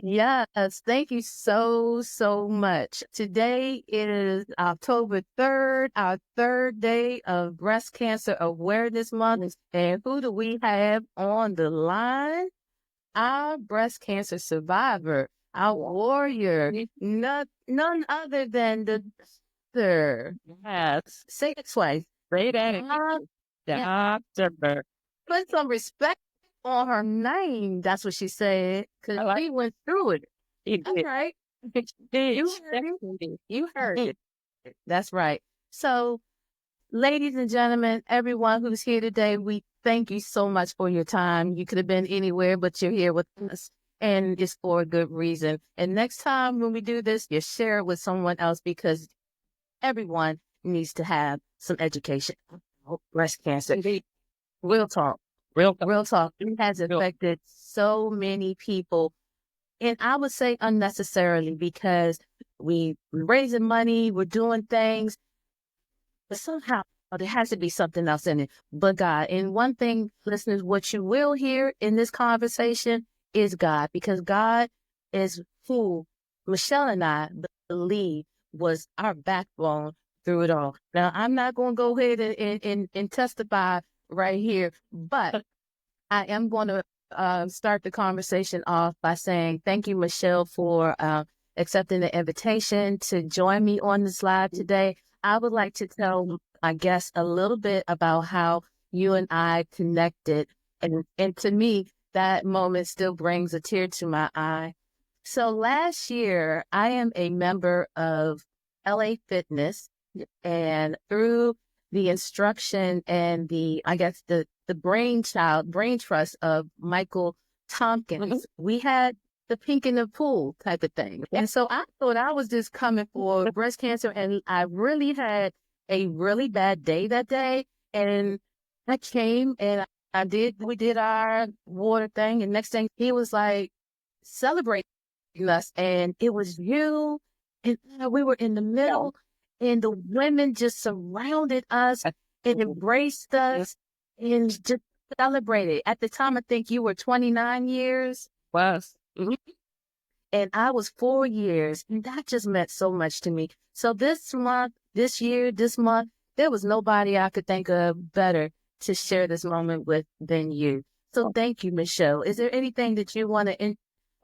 Yes, thank you so, so much. Today is October 3rd, our third day of Breast Cancer Awareness Month. And who do we have on the line? Our breast cancer survivor, our warrior, none other than the doctor. Yes, Say it twice. great at Yeah. Doctor. Put some respect on her name. That's what she said, because I like she went through it. it. All right. Did You heard it. definitely. You heard it. That's right. So, ladies and gentlemen, everyone who's here today, we thank you so much for your time. You could have been anywhere, but you're here with us, and it's for a good reason. And next time when we do this, you share it with someone else because everyone needs to have some education. Breast cancer. Indeed. Real talk. Real, Real talk. It has real. affected so many people. And I would say unnecessarily because we're raising money, we're doing things, but somehow there has to be something else in it. But God, and one thing, listeners, what you will hear in this conversation is God, because God is who Michelle and I believe was our backbone through it all. Now, I'm not going to go ahead and testify right here, but I am going to start the conversation off by saying thank you, Michelle, for accepting the invitation to join me on this live today. I would like to tell my guests a little bit about how you and I connected. And to me, that moment still brings a tear to my eye. So last year, I am a member of LA Fitness, and through the instruction and I guess the brain trust of Michael Tompkins, we had the pink in the pool type of thing. And so I thought I was just coming for breast cancer, and I really had a really bad day that day. And I came and we did our water thing. And next thing he was like celebrating us, and it was you. And we were in the middle, and the women just surrounded us and embraced us and just celebrated. At the time, I think you were 29 years. Was. And I was 4 years, and that just meant so much to me. So this month, there was nobody I could think of better to share this moment with than you. So thank you, Michelle. Is there anything that you want to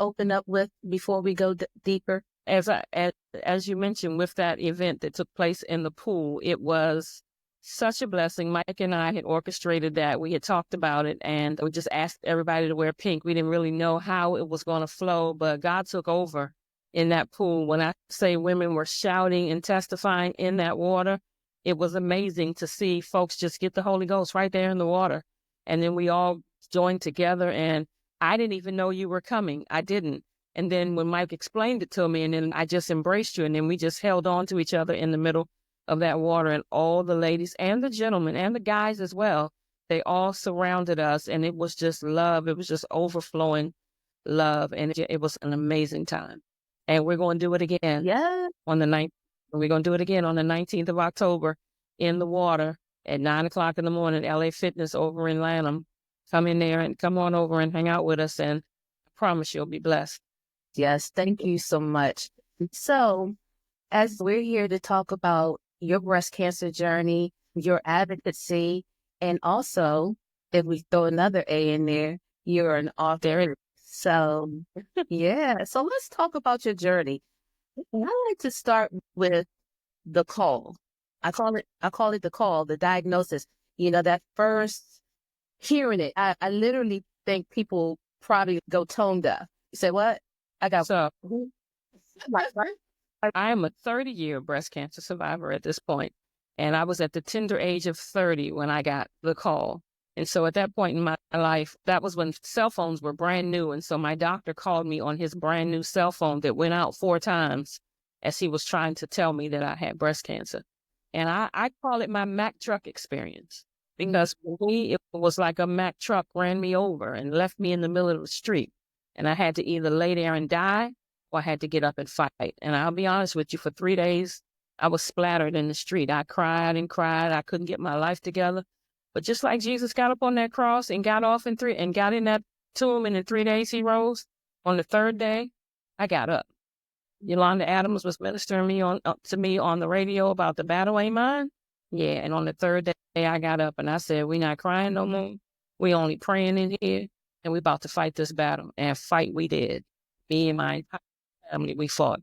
open up with before we go deeper? As you mentioned, with that event that took place in the pool, it was such a blessing. Mike and I had orchestrated that. We had talked about it, and we just asked everybody to wear pink. We didn't really know how it was going to flow, but God took over in that pool. When I say women were shouting and testifying in that water, it was amazing to see folks just get the Holy Ghost right there in the water. And then we all joined together, and I didn't even know you were coming. I didn't. And then when Mike explained it to me, and then I just embraced you, and then we just held on to each other in the middle of that water, and all the ladies and the gentlemen and the guys as well, they all surrounded us, and it was just love. It was just overflowing love, and it was an amazing time. And we're going to do it again. Yeah. On the 9th. We're going to do it again on the 19th of October in the water at 9:00 in the morning, LA Fitness over in Lanham. Come in there and come on over and hang out with us, and I promise you'll be blessed. Yes, thank you so much. So, as we're here to talk about your breast cancer journey, your advocacy, and also, if we throw another A in there, you're an author. So, yeah. So let's talk about your journey. I like to start with the call. I call it the call, the diagnosis. You know, that first hearing it. I literally think people probably go tone deaf. You say, what? I got So right. I am a 30-year breast cancer survivor at this point, and I was at the tender age of 30 when I got the call. And so at that point in my life, that was when cell phones were brand new. And so my doctor called me on his brand new cell phone that went out 4 times as he was trying to tell me that I had breast cancer. And I call it my Mack truck experience, because for me, it was like a Mack truck ran me over and left me in the middle of the street. And I had to either lay there and die, or I had to get up and fight. And I'll be honest with you, for 3 days, I was splattered in the street. I cried and cried. I couldn't get my life together. But just like Jesus got up on that cross and got off and got in that tomb, and in 3 days he rose, on the third day, I got up. Yolanda Adams was ministering to me on the radio about the battle ain't mine. Yeah, and on the third day, I got up and I said, we not crying no more. We only praying in here, and we about to fight this battle. And fight we did. Me and my family, we fought.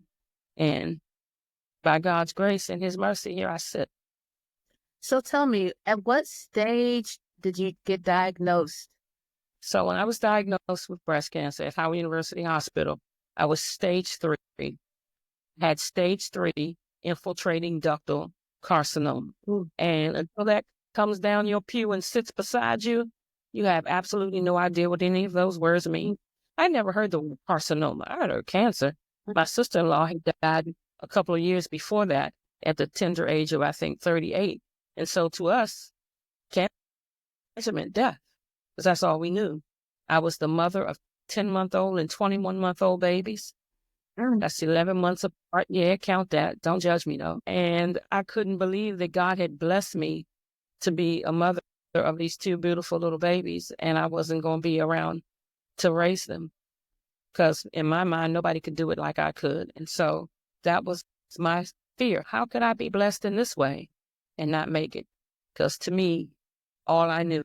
And by God's grace and his mercy, here I sit. So tell me, at what stage did you get diagnosed? So when I was diagnosed with breast cancer at Howard University Hospital, I was stage 3, had stage 3 infiltrating ductal carcinoma. Ooh. And until that comes down your pew and sits beside you, you have absolutely no idea what any of those words mean. I never heard the word carcinoma. I heard cancer. My sister-in-law had died a couple of years before that at the tender age of, I think, 38. And so to us, cancer meant death, because that's all we knew. I was the mother of 10-month-old and 21-month-old babies. That's 11 months apart. Yeah, count that. Don't judge me, though. And I couldn't believe that God had blessed me to be a mother of these 2 beautiful little babies, and I wasn't going to be around to raise them, because in my mind, nobody could do it like I could. And so that was my fear. How could I be blessed in this way and not make it? Because to me, all I knew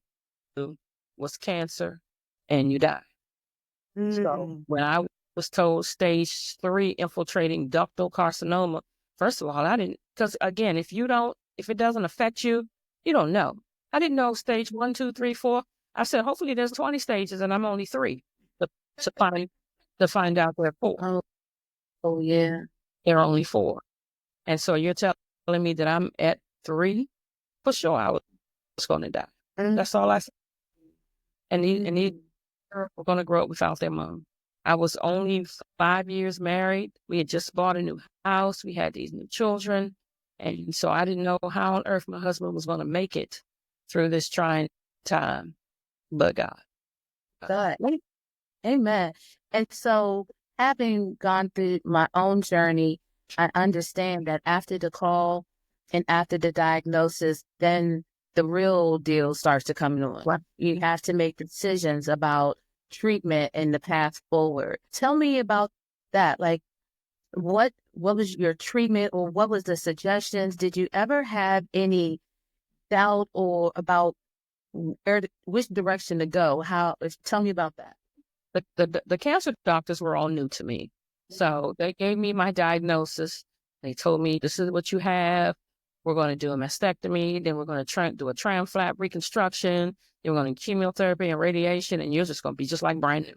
was cancer and you die. So when I was told stage 3 infiltrating ductal carcinoma, first of all, I didn't, because again, if it doesn't affect you, you don't know. I didn't know stage 1, 2, 3, 4. I said, hopefully there's 20 stages and I'm only 3 to find out there are 4. Oh, yeah. There are only 4. And so you're telling me that I'm at 3? For sure I was going to die. That's all I said. And these were going to grow up without their mom. I was only 5 years married. We had just bought a new house. We had these new children. And so I didn't know how on earth my husband was going to make it through this trying time, but God. God. Amen. And so, having gone through my own journey, I understand that after the call and after the diagnosis, then the real deal starts to come on. Right. You have to make decisions about treatment and the path forward. Tell me about that. Like, what was your treatment, or what was the suggestions? Did you ever have any doubt or about which direction to go? Tell me about that. The cancer doctors were all new to me. So they gave me my diagnosis. They told me, this is what you have. We're going to do a mastectomy. Then we're going to do a tram flap reconstruction. Then we're going to chemotherapy and radiation. And you're just going to be just like brand new.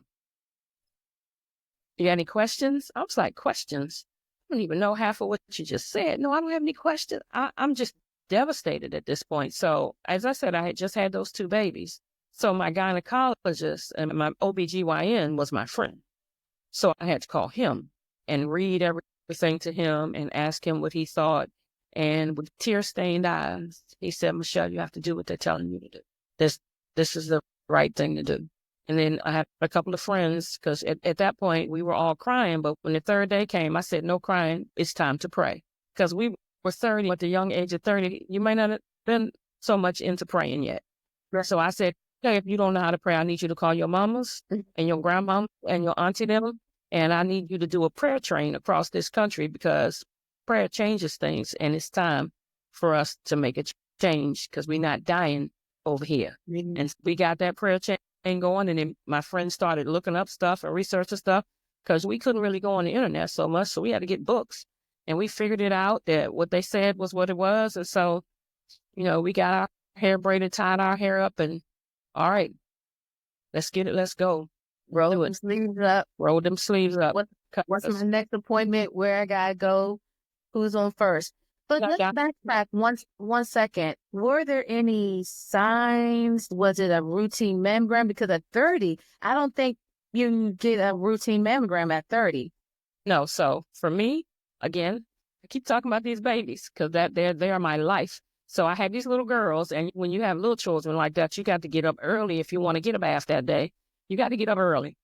You got any questions? I was like, questions? I don't even know half of what you just said. No, I don't have any questions. I'm just devastated at this point. So as I said, I had just had those 2 babies. So my gynecologist and my OBGYN was my friend. So I had to call him and read everything to him and ask him what he thought. And with tear-stained eyes, he said, Michelle, you have to do what they're telling you to do. This is the right thing to do. And then I had a couple of friends, because at that point we were all crying. But when the 3rd day came, I said, no crying, it's time to pray. Because we were 30, at the young age of 30, you may not have been so much into praying yet. Right. So I said, okay, if you don't know how to pray, I need you to call your mamas and your grandma and your auntie them. And I need you to do a prayer train across this country, because prayer changes things. And it's time for us to make a change, because we're not dying over here. Mm-hmm. And we got that prayer chain going. And then my friends started looking up stuff and researching stuff, because we couldn't really go on the internet so much. So we had to get books. And we figured it out that what they said was what it was. And so, we got our hair braided, tied our hair up, and all right, let's get it. Let's go. Roll them sleeves up. Roll them sleeves up. What's my next appointment? Where I gotta go? Who's on first? But let's backtrack one second. Were there any signs? Was it a routine mammogram? Because at 30, I don't think you get a routine mammogram at 30. No. So for me, again, I keep talking about these babies, because they are my life. So I had these little girls, and when you have little children like that, you got to get up early if you want to get a bath that day. You got to get up early.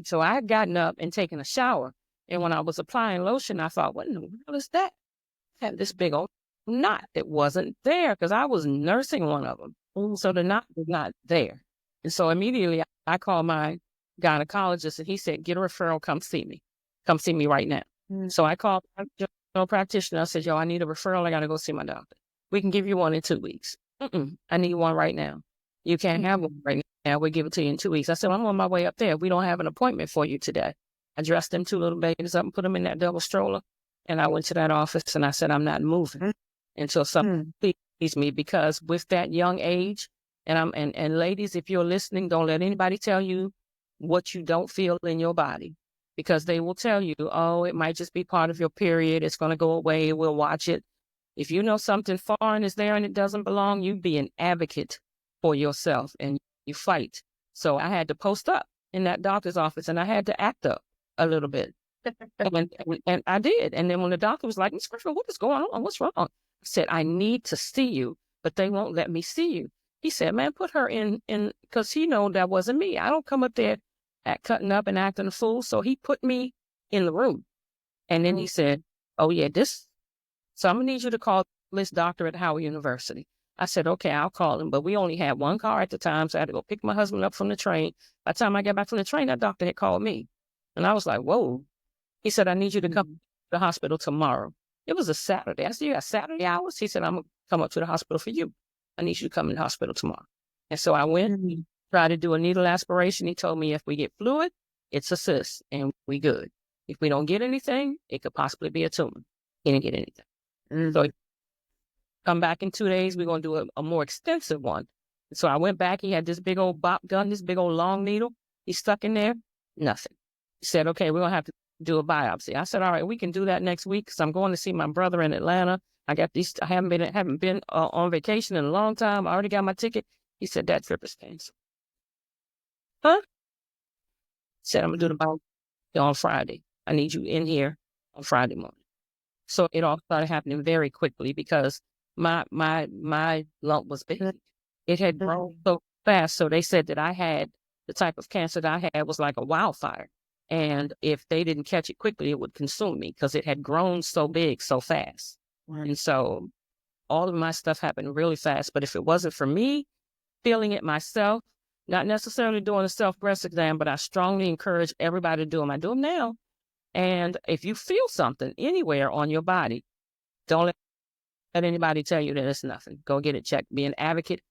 So I had gotten up and taken a shower. And when I was applying lotion, I thought, what in the world is that? I had this big old knot that wasn't there, because I was nursing one of them. So the knot was not there. And so immediately I called my gynecologist, and he said, get a referral, come see me. Come see me right now. Mm. So I called my general practitioner. I said, yo, I need a referral. I got to go see my doctor. We can give you one in 2 weeks. I need one right now. You can't have one right now. We'll give it to you in 2 weeks. I said, I'm on my way up there. We don't have an appointment for you today. I dressed them 2 little babies up and put them in that double stroller. And I went to that office and I said, I'm not moving until something please me, because with that young age, and ladies, if you're listening, don't let anybody tell you what you don't feel in your body, because they will tell you, oh, it might just be part of your period. It's going to go away. We'll watch it. If you know something foreign is there and it doesn't belong, you be an advocate for yourself and you fight. So I had to post up in that doctor's office and I had to act up a little bit. and I did. And then when the doctor was like, Ms. Griffin, what is going on? What's wrong? I said, I need to see you, but they won't let me see you. He said, man, put her in, because he know that wasn't me. I don't come up there cutting up and acting a fool. So he put me in the room. And then he said, oh, yeah, so I'm going to need you to call this doctor at Howard University. I said, okay, I'll call him. But we only had one car at the time, so I had to go pick my husband up from the train. By the time I got back from the train, that doctor had called me. And I was like, whoa. He said, I need you to come to the hospital tomorrow. It was a Saturday. I said, you got Saturday hours? He said, I'm going to come up to the hospital for you. I need you to come in the hospital tomorrow. And so I went, tried to do a needle aspiration. He told me if we get fluid, it's a cyst and we good. If we don't get anything, it could possibly be a tumor. He didn't get anything. So come back in 2 days, we're going to do a more extensive one. So I went back. He had this big old bop gun, this big old long needle. He stuck in there, nothing. He said, okay, we're going to have to do a biopsy. I said, all right, we can do that next week because I'm going to see my brother in Atlanta. I haven't been on vacation in a long time. I already got my ticket. He said, that trip is canceled. Huh? Said, I'm going to do the biopsy on Friday. I need you in here on Friday morning. So it all started happening very quickly because my lump was big. It had grown so fast. So they said that I had the type of cancer that I had was like a wildfire. And if they didn't catch it quickly, it would consume me because it had grown so big, so fast. Right. And so all of my stuff happened really fast. But if it wasn't for me feeling it myself, not necessarily doing a self-breast exam, but I strongly encourage everybody to do them. I do them now. And if you feel something anywhere on your body, don't let anybody tell you that it's nothing. Go get it checked. Be an advocate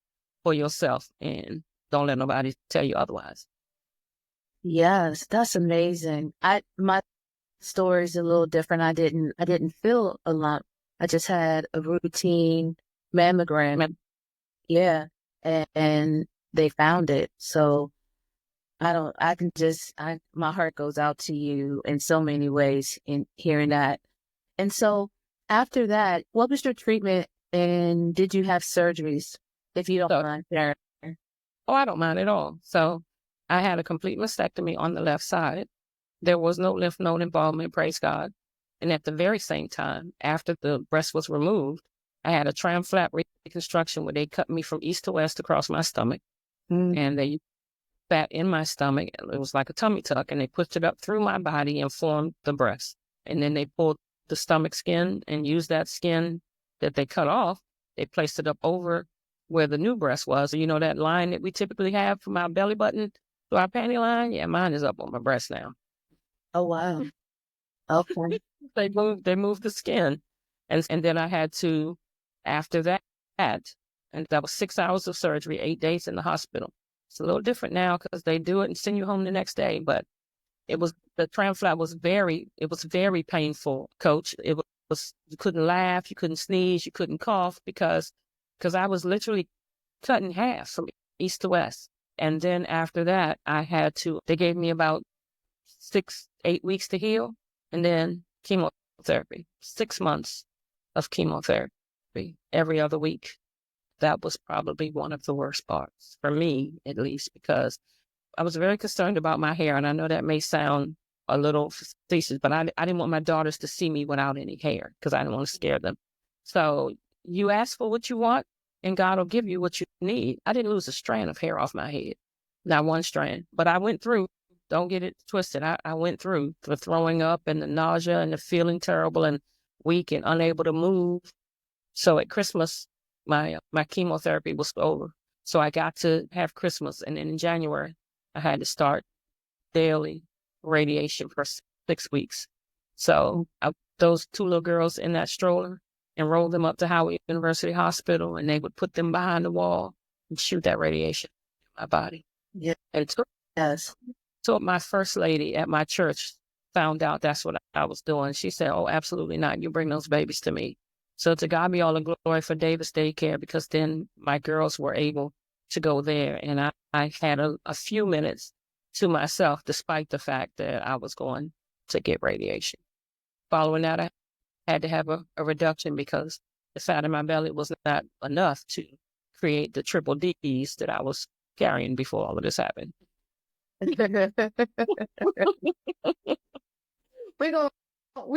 for yourself and don't let nobody tell you otherwise. Yes, that's amazing. My story is a little different. I didn't feel a lump. I just had a routine mammogram. Yeah. And they found it. So my heart goes out to you in so many ways in hearing that. And so after that, what was your treatment and did you have surgeries, if you don't mind sharing? Oh, I don't mind at all. So I had a complete mastectomy on the left side. There was no lymph node involvement, praise God. And at the very same time, after the breast was removed, I had a tram flap reconstruction where they cut me from east to west across my stomach. And they fat in my stomach. It was like a tummy tuck, and they pushed it up through my body and formed the breast. And then they pulled the stomach skin and used that skin that they cut off. They placed it up over where the new breast was. You know, that line that we typically have from our belly button to our panty line? Yeah, mine is up on my breast now. Oh, wow. Okay. They moved the skin. And then I had to, after that, and that was 6 hours of surgery, 8 days in the hospital. It's a little different now because they do it and send you home the next day. But the tram flap was very painful, Coach. It was, you couldn't laugh, you couldn't sneeze, you couldn't cough because I was literally cut in half from east to west. And then after that, they gave me about 6-8 weeks to heal. And then chemotherapy, 6 months of chemotherapy every other week. That was probably one of the worst parts, for me at least, because I was very concerned about my hair. And I know that may sound a little facetious, but I didn't want my daughters to see me without any hair because I didn't want to scare them. So you ask for what you want and God will give you what you need. I didn't lose a strand of hair off my head, not one strand, but I went through. Don't get it twisted. I went through the throwing up and the nausea and the feeling terrible and weak and unable to move. So at Christmas, my chemotherapy was over. So I got to have Christmas. And then in January, I had to start daily radiation for 6 weeks. So those 2 little girls in that stroller and roll them up to Howard University Hospital, and they would put them behind the wall and shoot that radiation in my body. Yeah. And Yes. so my first lady at my church found out that's what I was doing. She said, "Oh, absolutely not. You bring those babies to me." So to God be all the glory for Davis Daycare, because then my girls were able to go there. And I had a few minutes to myself, despite the fact that I was going to get radiation. Following that, I had to have a reduction because the fat in my belly was not enough to create the triple D's that I was carrying before all of this happened. We're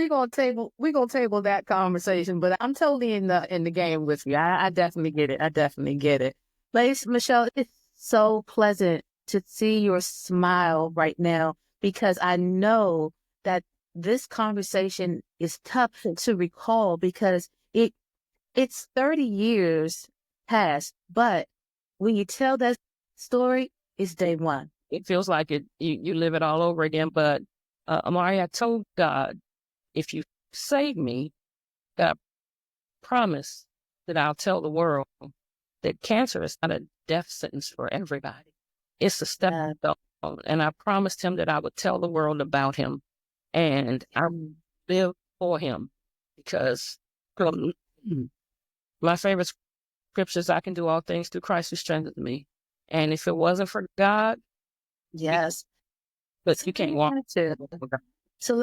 gonna table that conversation, but I'm totally in the game with you. I definitely get it. I definitely get it. Ladies, Michelle, it's so pleasant to see your smile right now, because I know that this conversation is tough to recall, because it's 30 years past, but when you tell that story, it's day one. It feels like you live it all over again. But Amari, I told God, if you save me, that I promise that I'll tell the world that cancer is not a death sentence for everybody. It's a step stone. And I promised him that I would tell the world about him, and I live for him, because my favorite scriptures, I can do all things through Christ who strengthens me. And if it wasn't for God, yes, but you can't walk. So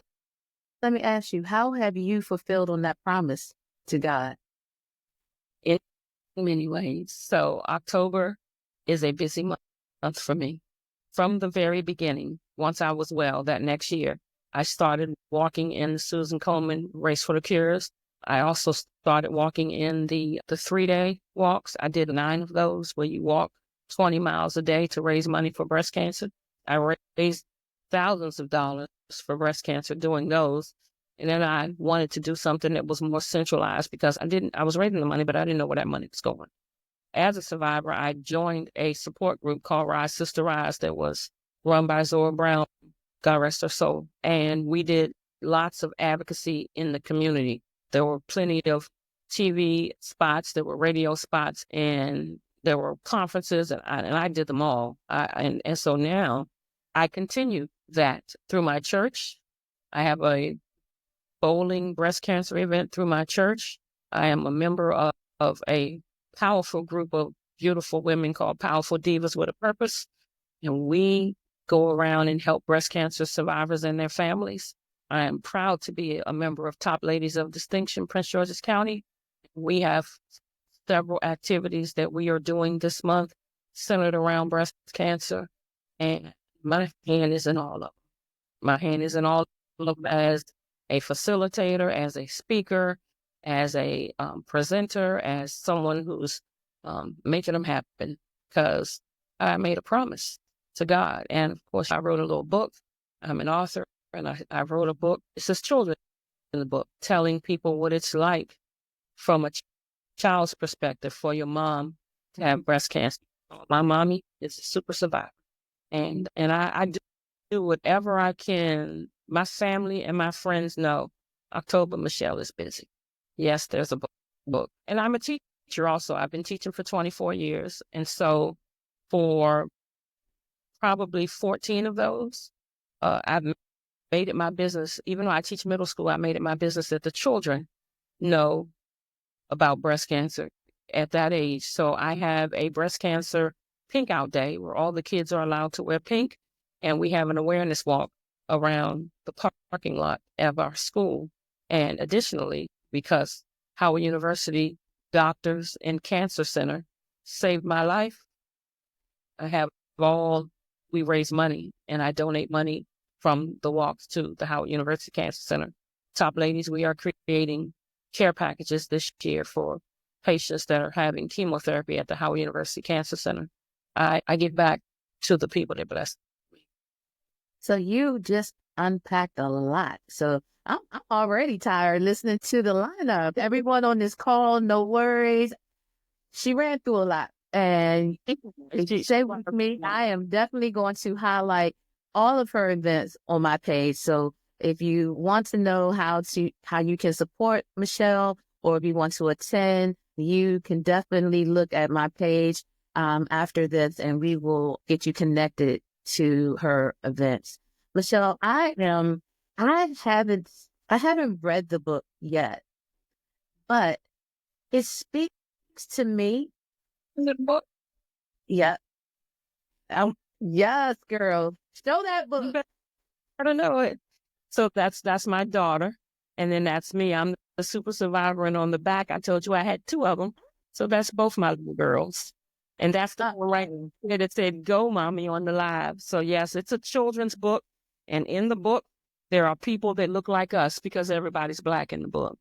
let me ask you, how have you fulfilled on that promise to God? In many ways. So October is a busy month for me. From the very beginning, once I was well that next year, I started walking in the Susan Komen Race for the Cures. I also started walking in the 3-day walks. I did 9 of those, where you walk 20 miles a day to raise money for breast cancer. I raised thousands of dollars for breast cancer doing those. And then I wanted to do something that was more centralized, because I was raising the money, but I didn't know where that money was going. As a survivor, I joined a support group called Rise Sister Rise that was run by Zora Brown, God rest her soul. And we did lots of advocacy in the community. There were plenty of TV spots, there were radio spots, and there were conferences, and I did them all. And so now I continue that through my church. I have a bowling breast cancer event through my church. I am a member of a powerful group of beautiful women called Powerful Divas with a Purpose. And we go around and help breast cancer survivors and their families. I am proud to be a member of Top Ladies of Distinction, Prince George's County. We have several activities that we are doing this month centered around breast cancer. And my hand is in all of them. My hand is in all of them as a facilitator, as a speaker, as a presenter, as someone who's making them happen, because I made a promise to God. And of course, I wrote a little book. I'm an author, and I wrote a book. It says children in the book, telling people what it's like from a child's perspective for your mom to have breast cancer. My mommy is a super survivor. And I do whatever I can. My family and my friends know October Michelle is busy. Yes, there's a book. And I'm a teacher also. I've been teaching for 24 years. And so for probably 14 of those, I've made it my business. Even though I teach middle school, I made it my business that the children know about breast cancer at that age. So I have a breast cancer pink out day where all the kids are allowed to wear pink. And we have an awareness walk around the parking lot of our school. And additionally, because Howard University Doctors and Cancer Center saved my life, we raise money, and I donate money from the walks to the Howard University Cancer Center. Top Ladies, we are creating care packages this year for patients that are having chemotherapy at the Howard University Cancer Center. I give back to the people that bless me. So you just unpacked a lot. So I'm already tired listening to the lineup. Everyone on this call, no worries. She ran through a lot. And stay with me. I am definitely going to highlight all of her events on my page. So if you want to know how you can support Michelle, or if you want to attend, you can definitely look at my page after this, and we will get you connected to her events. Michelle, I haven't read the book yet, but it speaks to me. The book. Yeah. Yes, girl. Show that book. I don't know it. So that's my daughter. And then that's me. I'm the super survivor. And on the back, I told you I had 2 of them. So that's both my little girls. And that's the one right there that said, "Go, Mommy," on the live. So yes, it's a children's book. And in the book, there are people that look like us because everybody's Black in the book.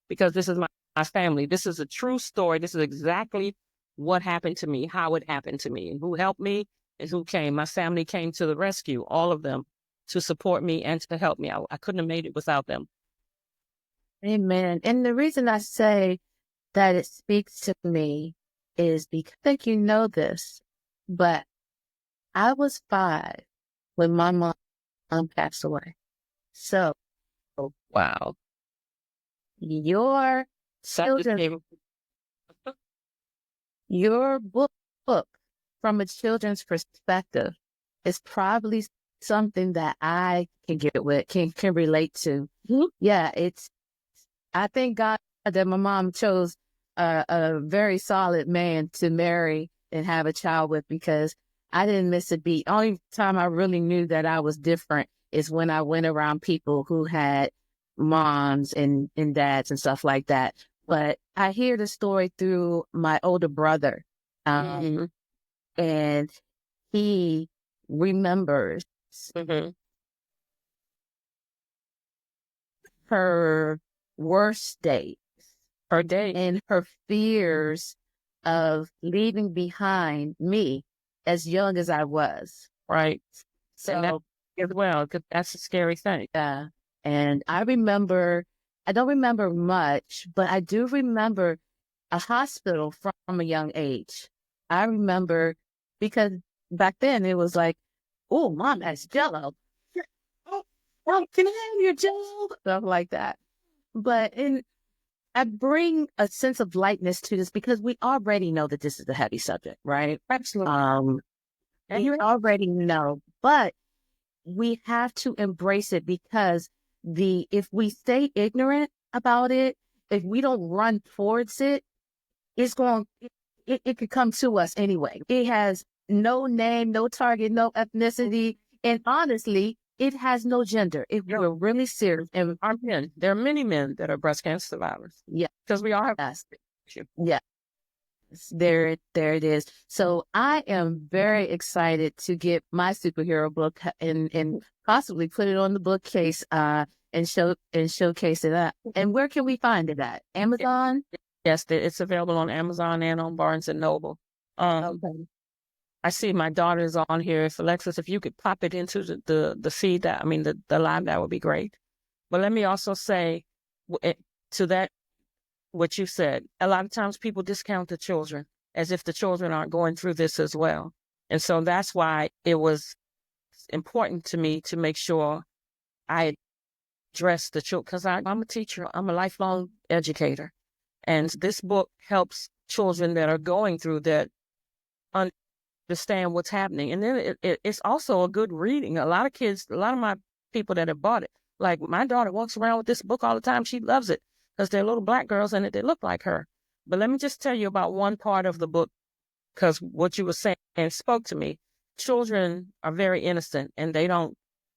Because this is my family. This is a true story. This is exactly what happened to me, how it happened to me, and who helped me and who came. My family came to the rescue, all of them, to support me and to help me. I couldn't have made it without them. Amen. And the reason I say that it speaks to me is because I think you know this, but I was 5 when my mom passed away. So Wow. your book from a children's perspective is probably something that I can get with, can relate to. Mm-hmm. Yeah, I thank God that my mom chose a very solid man to marry and have a child with, because I didn't miss a beat. Only time I really knew that I was different is when I went around people who had moms and dads and stuff like that. But I hear the story through my older brother, and he remembers her worst days, her day, and her fears of leaving behind me as young as I was. Right. So and that as well, because that's a scary thing. Yeah. And I don't remember much, but I do remember a hospital from a young age. I remember because back then it was like, "Oh, Mom has Jello. Oh, can I have your Jello?" Stuff like that. But I bring a sense of lightness to this because we already know that this is a heavy subject, right? Absolutely. And you already know, but we have to embrace it, because if we stay ignorant about it, if we don't run towards it, it could come to us anyway. It has no name, no target, no ethnicity, and honestly, it has no gender. If we're really serious, and our men, there are many men that are breast cancer survivors. Yeah, because we all have that. Yeah. There it is. So I am very excited to get my superhero book and possibly put it on the bookcase and showcase it up. And where can we find it at? Amazon? Yes, it's available on Amazon and on Barnes and Noble. Okay. I see my daughter's on here. If Alexis, if you could pop it into the feed, the live, that would be great. But let me also say to that, what you said, a lot of times people discount the children as if the children aren't going through this as well. And so that's why it was important to me to make sure I address the children, because I'm a teacher, I'm a lifelong educator. And this book helps children that are going through that understand what's happening. And then it's also a good reading. A lot of my people that have bought it, like my daughter walks around with this book all the time. She loves it because there are little Black girls in it that look like her. But let me just tell you about one part of the book, because what you were saying spoke to me. Children are very innocent, and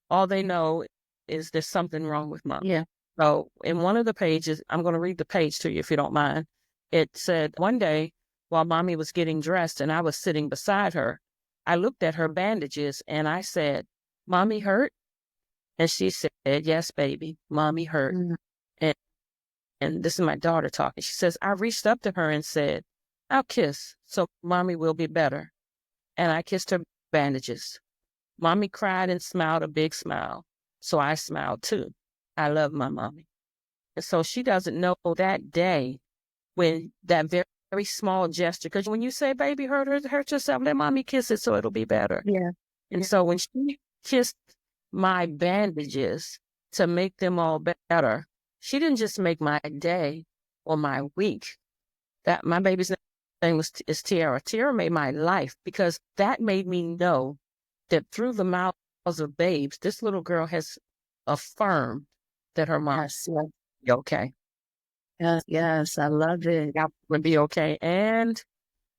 all they know is there's something wrong with Mom. Yeah. So in one of the pages, I'm going to read the page to you if you don't mind. It said, "One day while Mommy was getting dressed and I was sitting beside her, I looked at her bandages and I said, 'Mommy hurt?' And she said, 'Yes, baby, Mommy hurt.'" And this is my daughter talking. She says, "I reached up to her and said, 'I'll kiss so Mommy will be better.' And I kissed her bandages. Mommy cried and smiled a big smile. So I smiled too. I love my Mommy." And so she doesn't know that day, when that very, very small gesture, because when you say baby hurt yourself, let Mommy kiss it so it'll be better. Yeah. And so when she kissed my bandages, to make them all better. She didn't just make my day or my week. That my baby's name is Tiara. Tiara made my life, because that made me know that through the mouths of babes, this little girl has affirmed that her mom will be okay. Yes, yes, I love it. Will be okay. And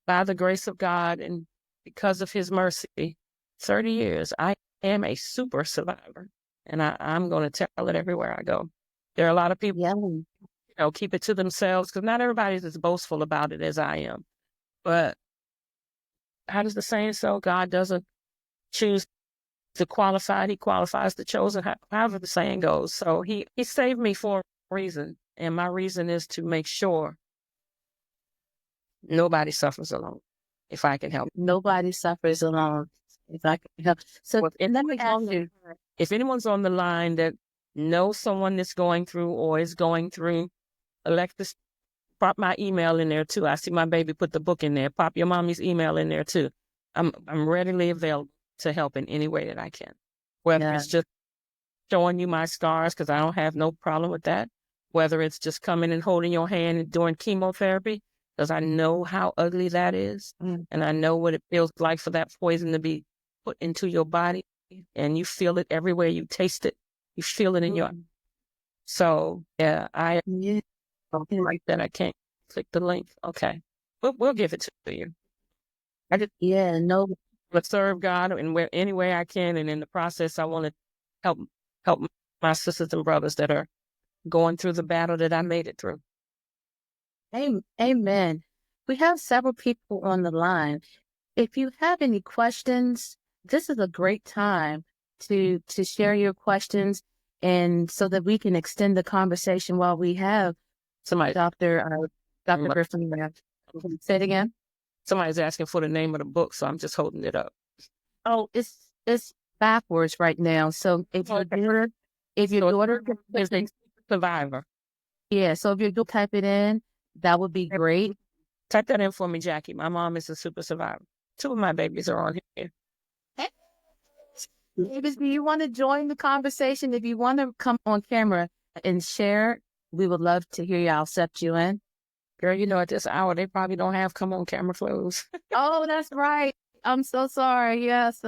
by the grace of God and because of his mercy, 30 years, I am a super survivor. And I'm going to tell it everywhere I go. There are a lot of people, keep it to themselves, because not everybody's as boastful about it as I am. But how does the saying so? God doesn't choose the qualified, he qualifies the chosen, however the saying goes. So he saved me for a reason. And my reason is to make sure nobody suffers alone, if I can help. Nobody suffers alone, if I can help. So let me ask you, if anyone's on the line that knows someone that's going through or is going through, Alexis, pop my email in there too. I see my baby put the book in there. Pop your mommy's email in there too. I'm readily available to help in any way that I can. Whether it's just showing you my scars, because I don't have no problem with that. Whether it's just coming and holding your hand and doing chemotherapy, because I know how ugly that is. And I know what it feels like for that poison to be put into your body, and you feel it everywhere you taste it. You feel it in your. So yeah, something like that. I can't click the link. Okay, we'll give it to you. I just but serve God in any way I can, and in the process, I want to help my sisters and brothers that are going through the battle that I made it through. Amen. We have several people on the line. If you have any questions, this is a great time to share your questions, and so that we can extend the conversation while we have Dr. Griffin. Say it again. Somebody's asking for the name of the book, so I'm just holding it up. Oh, it's backwards right now. So if your daughter is a survivor. Yeah, so if you do type it in, that would be great. Type that in for me, Jackie. My mom is a super survivor. 2 of my babies are on here. Babies, do you want to join the conversation? If you want to come on camera and share, we would love to hear you. I'll accept you in. Girl, at this hour, they probably don't have come on camera clothes. Oh, that's right. I'm so sorry. Yes.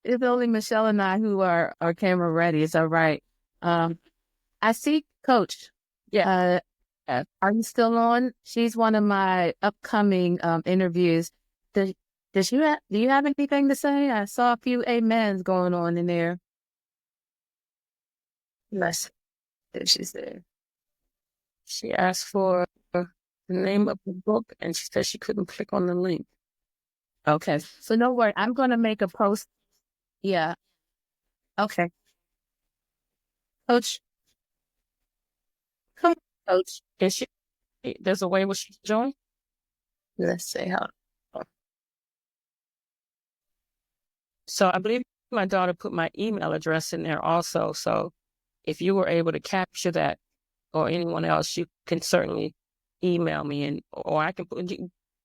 It's only Michelle and I who are camera ready. It's all right. I see Coach. Yeah. Are you still on? She's one of my upcoming interviews. Do you have anything to say? I saw a few amens going on in there. Yes. She said she asked for the name of the book, and she said she couldn't click on the link. Okay. So no worry. I'm going to make a post. Yeah. Okay. Coach. Come on, Coach. There's a way where she can join? Let's see how. So I believe my daughter put my email address in there also. So if you were able to capture that, or anyone else, you can certainly email me, or I can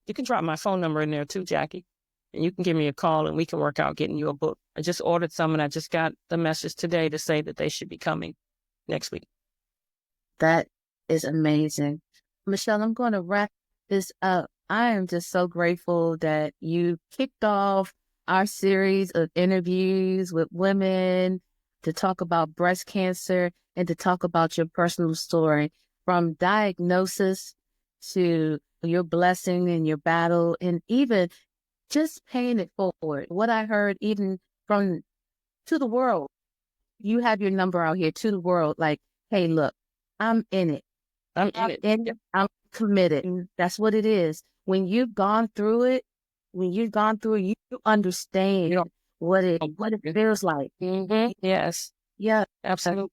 you can drop my phone number in there too, Jackie, and you can give me a call and we can work out getting you a book. I just ordered some, and I just got the message today to say that they should be coming next week. That is amazing. Michelle, I'm going to wrap this up. I am just so grateful that you kicked off our series of interviews with women to talk about breast cancer and to talk about your personal story, from diagnosis to your blessing and your battle, and even just paying it forward. What I heard even to the world, you have your number out here to the world, like, hey, look, I'm in it. I'm committed. That's what it is. When you've gone through it, you understand what it feels like. Mm-hmm. Yes. Yeah. Absolutely.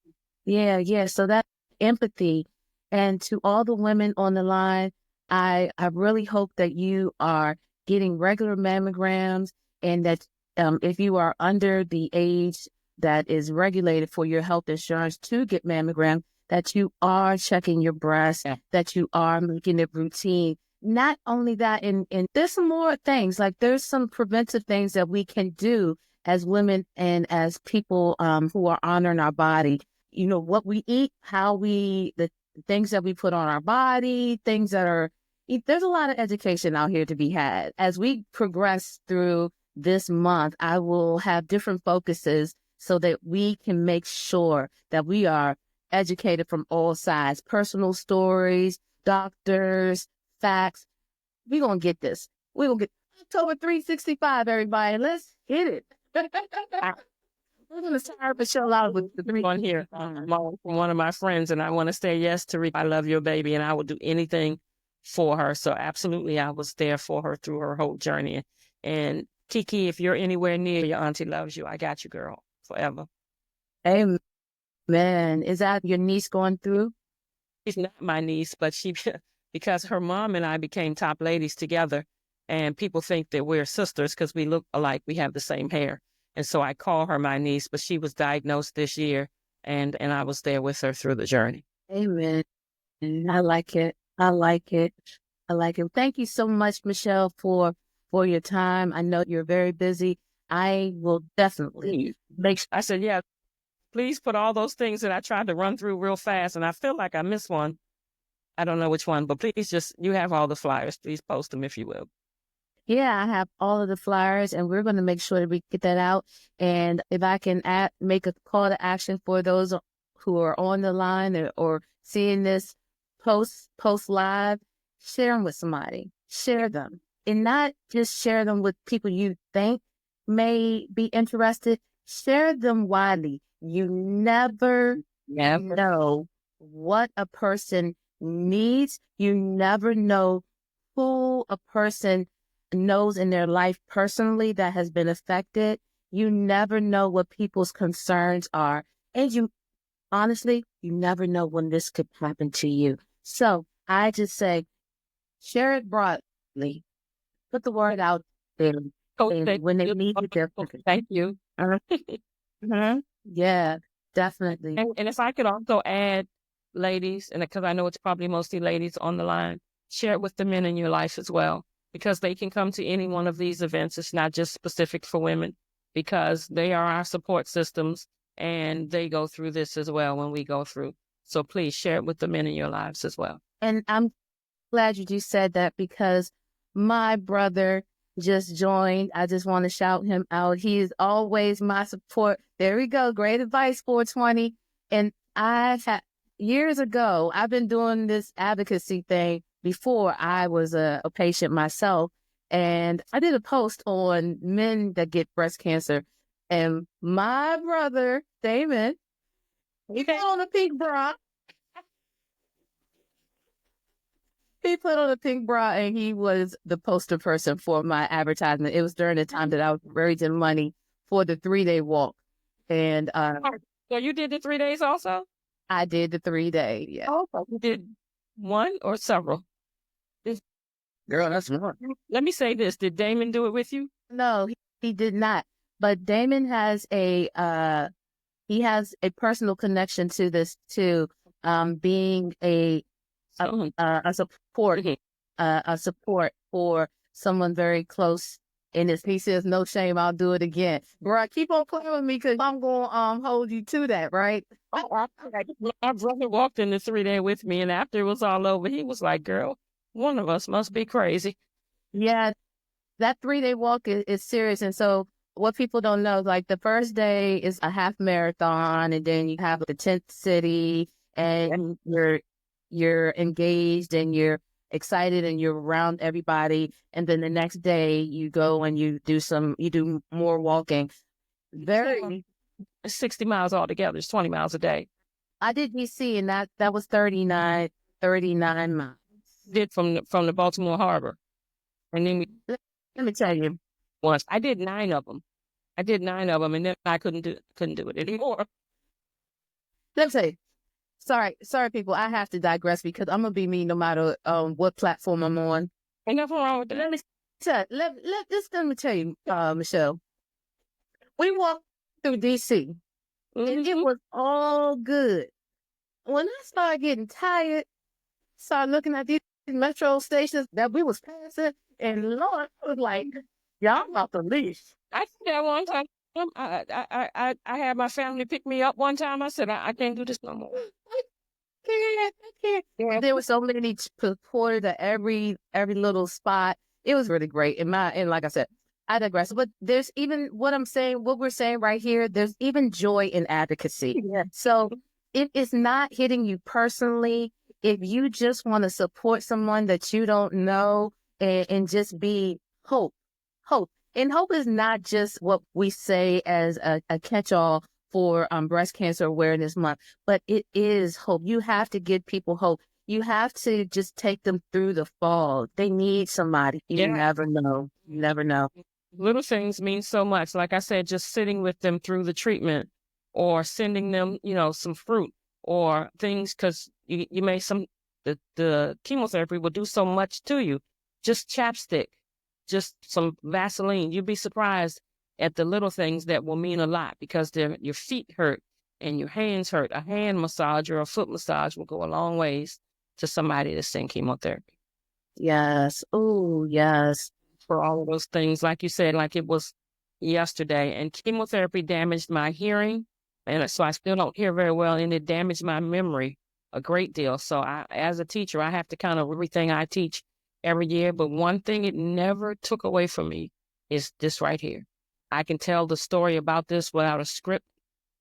Yeah. So that empathy. And to all the women on the line, I really hope that you are getting regular mammograms, and that if you are under the age that is regulated for your health insurance to get mammogram, that you are checking your breast, that you are making it routine. Not only that, and there's some more things, like there's some preventive things that we can do as women and as people who are honoring our body. what we eat, the things that we put on our body, things that are, there's a lot of education out here to be had. As we progress through this month, I will have different focuses so that we can make sure that we are educated from all sides, personal stories, doctors, facts. We're going to get this. We're going to get October 365, everybody. Let's hit it. We're going to start Michelle out with the three on here from one of my friends, and I want to say yes to I love your baby, and I will do anything for her. So absolutely, I was there for her through her whole journey. And Kiki, if you're anywhere near, your auntie loves you. I got you, girl, forever. Amen. Is that your niece going through? She's not my niece, but because her mom and I became top ladies together, and people think that we're sisters because we look alike. We have the same hair. And so I call her my niece, but she was diagnosed this year, and I was there with her through the journey. Amen. I like it. I like it. I like it. Thank you so much, Michelle, for your time. I know you're very busy. I will definitely make sure. I said, yeah, please put all those things that I tried to run through real fast, and I feel like I missed one. I don't know which one, but please you have all the flyers. Please post them if you will. Yeah, I have all of the flyers, and we're going to make sure that we get that out. And if I can make a call to action for those who are on the line or seeing this post live, share them with somebody. Share them. And not just share them with people you think may be interested. Share them widely. You never know what a person needs. You never know who a person knows in their life personally that has been affected. You never know what people's concerns are. And you never know when this could happen to you. So I just say, share it broadly. Put the word out there. And when they need it, thank you. Yeah, definitely. And if I could also add, ladies, and because I know it's probably mostly ladies on the line, share it with the men in your life as well, because they can come to any one of these events. It's not just specific for women, because they are our support systems, and they go through this as well when we go through. So please share it with the men in your lives as well. And I'm glad you just said that, because my brother just joined. I just want to shout him out. He is always my support. There we go. Great advice, 420. And years ago, I've been doing this advocacy thing before I was a patient myself. And I did a post on men that get breast cancer. And my brother, Damon, he put on a pink bra. He put on a pink bra, and he was the poster person for my advertisement. It was during the time that I was raising money for the 3-day walk. And so you did the 3 days also? I did the 3-day, yeah. Oh, you did one or several? Girl, that's one. Let me say this. Did Damon do it with you? No, he did not. But Damon has a personal connection to this too, being a support for someone very close. And if he says no shame, I'll do it again. Bro, keep on playing with me, because I'm gonna hold you to that, right? My brother walked in the 3-day with me, and after it was all over, he was like, "Girl, one of us must be crazy." Yeah, that 3-day walk is serious. And so what people don't know, like, the first day is a half marathon, and then you have the 10th city, and you're engaged and you're excited and you're around everybody. And then the next day you go and you do more walking. It's 60 miles altogether. It's 20 miles a day. I did DC, and that was 39 miles. Did from the Baltimore Harbor. And then let me tell you, once I did 9 of them. And then I couldn't do it anymore. Let me tell you. Sorry, people. I have to digress, because I'm gonna be me no matter what platform I'm on. Ain't nothing wrong with that. Let me tell you, Michelle. We walked through DC, and it was all good. When I started getting tired, started looking at these metro stations that we was passing, and Lord, I was like, y'all off the leash. I did that one time. I had my family pick me up one time. I said, I can't do this no more. I can't. There were so many supporters at every little spot. It was really great. And like I said, I digress. But there's even what we're saying right here, there's even joy in advocacy. Yeah. So if it's not hitting you personally, if you just want to support someone that you don't know and just be hope. And hope is not just what we say as a catch-all for Breast Cancer Awareness Month, but it is hope. You have to give people hope. You have to just take them through the fall. They need somebody. You never know. You never know. Little things mean so much. Like I said, just sitting with them through the treatment or sending them, some fruit or things, because you may the chemotherapy will do so much to you. Just chapstick, just some Vaseline. You'd be surprised at the little things that will mean a lot, because your feet hurt and your hands hurt. A hand massage or a foot massage will go a long ways to somebody that's in chemotherapy. Yes. Oh, yes. For all of those things, like you said, like it was yesterday. And chemotherapy damaged my hearing, and so I still don't hear very well, and it damaged my memory a great deal. So as a teacher, I have to kind of everything I teach every year. But one thing it never took away from me is this right here. I can tell the story about this without a script,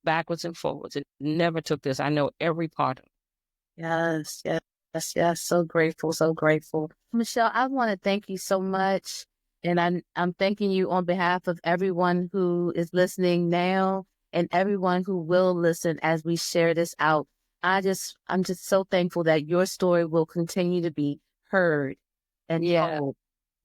backwards and forwards. It never took this. I know every part of it. Yes, yes, yes. So grateful, so grateful. Michelle, I want to thank you so much. And I'm thanking you on behalf of everyone who is listening now and everyone who will listen as we share this out. I'm just so thankful that your story will continue to be heard and told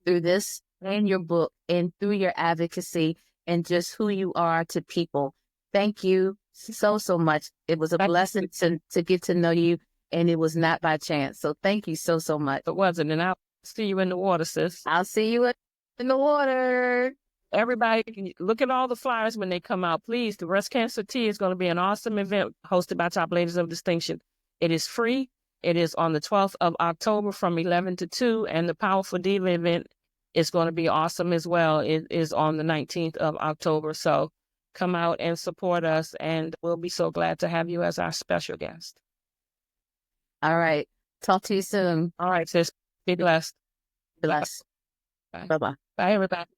through this and your book and through your advocacy and just who you are to people. Thank you so, so much. It was a blessing to get to know you, and it was not by chance. So thank you so, so much. It wasn't. And I'll see you in the water, sis. I'll see you in the water. Everybody, look at all the flyers when they come out. Please, the Breast Cancer Tea is going to be an awesome event hosted by Top Ladies of Distinction. It is free. It is on the 12th of October from 11 to 2, and the Powerful Diva event is going to be awesome as well. It is on the 19th of October. So come out and support us, and we'll be so glad to have you as our special guest. All right. Talk to you soon. All right, sis. Be blessed. Bless. Bye. Bye-bye. Bye, everybody.